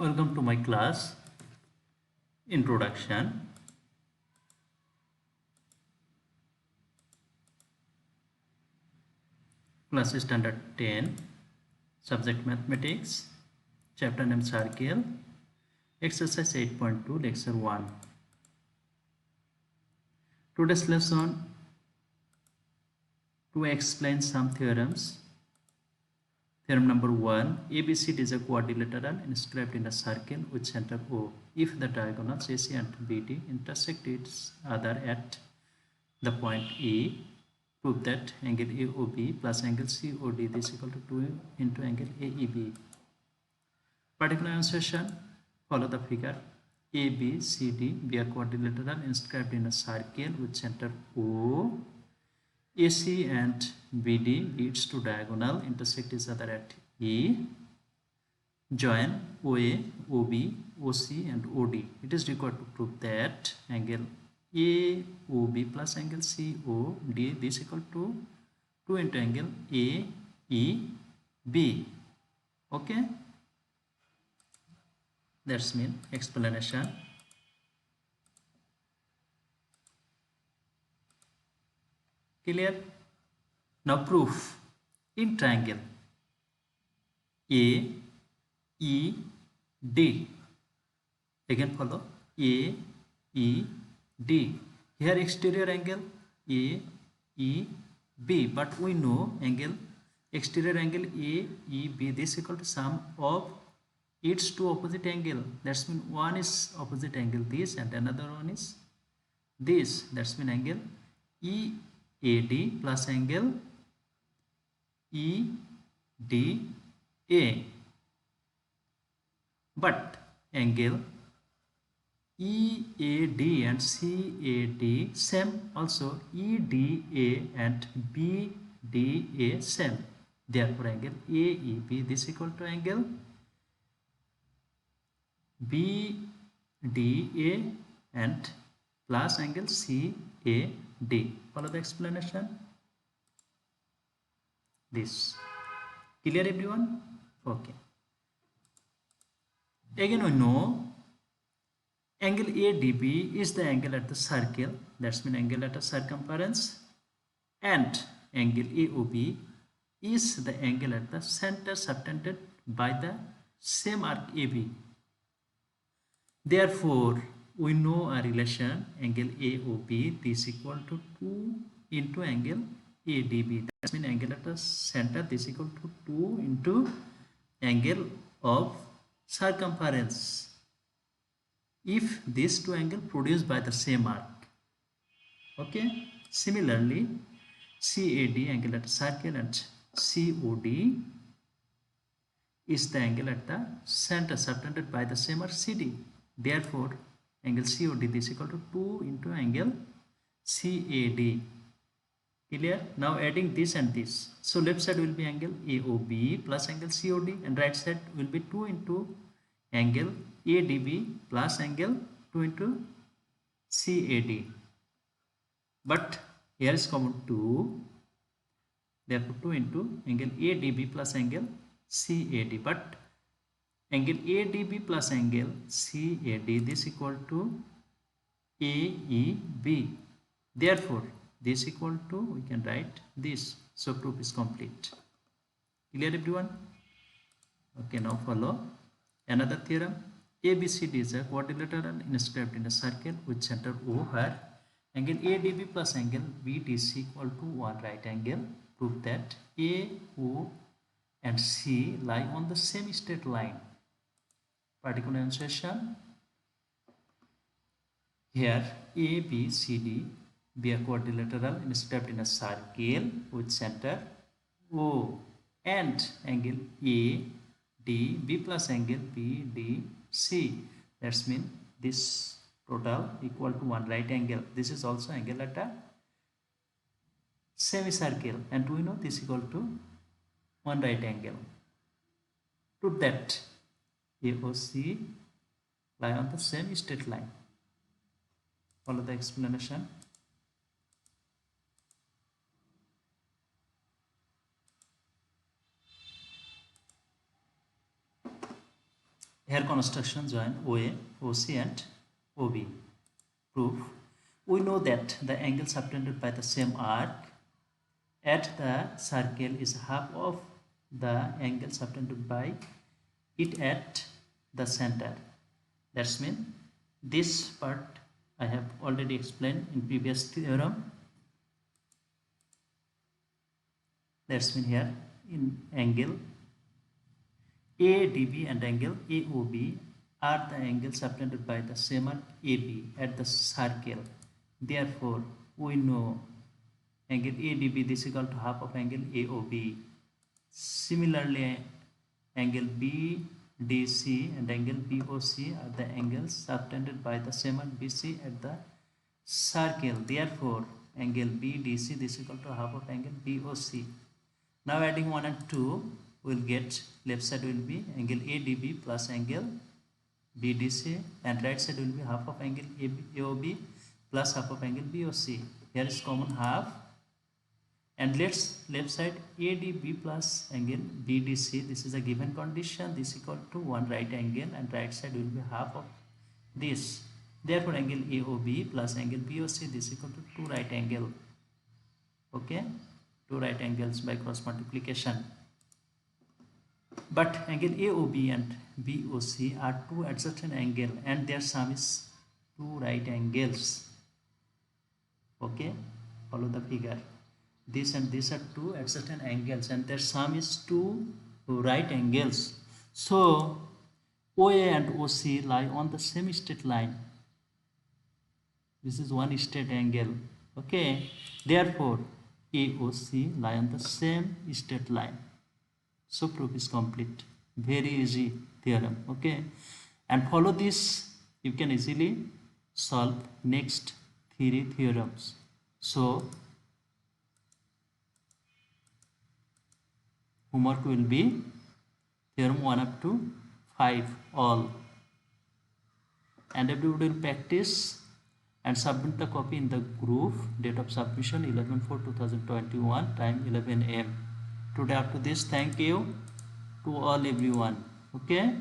Welcome to my class introduction. Class standard 10, subject mathematics, chapter name circle, exercise 8.2, lecture 1. Today's lesson to explain some theorems. Theorem number 1, ABCD is a quadrilateral inscribed in a circle with center O. If the diagonals AC and BD intersect each other at the point E, prove that angle AOB plus angle COD is equal to 2 into angle AEB. Particular enunciation, follow the figure. ABCD be a quadrilateral inscribed in a circle with center O. AC and BD leads to diagonal intersect each other at E. Join OA, OB, OC and OD. It is required to prove that angle AOB plus angle COD is equal to 2 into angle AEB. Okay, that's mean explanation. Clear? Now proof. In triangle AED, again follow AED. Here exterior angle AEB, but we know angle exterior angle AEB this equal to sum of its two opposite angle. That's mean one is opposite angle this and another one is this. That's mean angle EAD plus angle EDA. But angle EAD and CAD same, also EDA and BDA same. Therefore angle AEB this equal to angle BDA and plus angle CAD. Follow the explanation. This clear everyone? Okay. Again we know angle ADB is the angle at the circle, that's mean angle at a circumference, and angle AOB is the angle at the center subtended by the same arc AB. Therefore, we know a relation angle AOB is equal to 2 into angle ADB. That means angle at the center is equal to 2 into angle of circumference if these two angles produced by the same arc. Okay. Similarly, CAD angle at the circle and COD is the angle at the center subtended by the same arc CD. Therefore, angle COD is equal to 2 into angle CAD. Clear? Now adding this and this. So left side will be angle AOB plus angle COD and right side will be 2 into angle ADB plus angle 2 into CAD. But here is common 2. Therefore 2 into angle ADB plus angle CAD. But angle ADB plus angle CAD this equal to AEB. Therefore this equal to, we can write this. So proof is complete. Clear everyone? Okay, now follow another theorem. ABCD is a quadrilateral inscribed in a circle with center O where angle ADB plus angle BDC equal to one right angle. Prove that AO and C lie on the same straight line. Particular enunciation. Here ABCD be a quadrilateral inscribed in a circle with center O and angle ADB plus angle BDC. That's mean this total equal to one right angle. This is also angle at a semicircle and we know this equal to one right angle. Prove that AOC lie on the same straight line. Follow the explanation. Here construction join OA, OC and OB. Proof. We know that the angle subtended by the same arc at the circle is half of the angle subtended by it at the center. That's mean this part I have already explained in previous theorem. That's mean here in angle ADB and angle AOB are the angles subtended by the same arc AB at the circle. Therefore, we know angle ADB is equal to half of angle AOB. Similarly, angle BDC and angle BOC are the angles subtended by the same arc BC at the circle. Therefore, angle BDC is equal to half of angle BOC. Now adding 1 and 2, we'll get left side will be angle ADB plus angle BDC and right side will be half of angle AOB plus half of angle BOC. Here is common half. And let's left side ADB plus angle BDC. This is a given condition. This is equal to 1 right angle and right side will be half of this. Therefore, angle AOB plus angle BOC this is equal to 2 right angle. Okay, 2 right angles by cross multiplication. But angle AOB and BOC are 2 adjacent angle and their sum is 2 right angles. Okay, follow the figure. This and this are 2 adjacent angles and their sum is 2 right angles. So OA and OC lie on the same straight line. This is one straight angle. Okay, therefore AOC lie on the same straight line. So proof is complete. Very easy theorem. Okay, and follow this, you can easily solve next 3 theorems. So homework will be theorem 1 up to 5 all, and everybody will practice and submit the copy in the group. Date of submission 11/4/2021, time 11 AM. Today up to this, thank you to all everyone. Okay.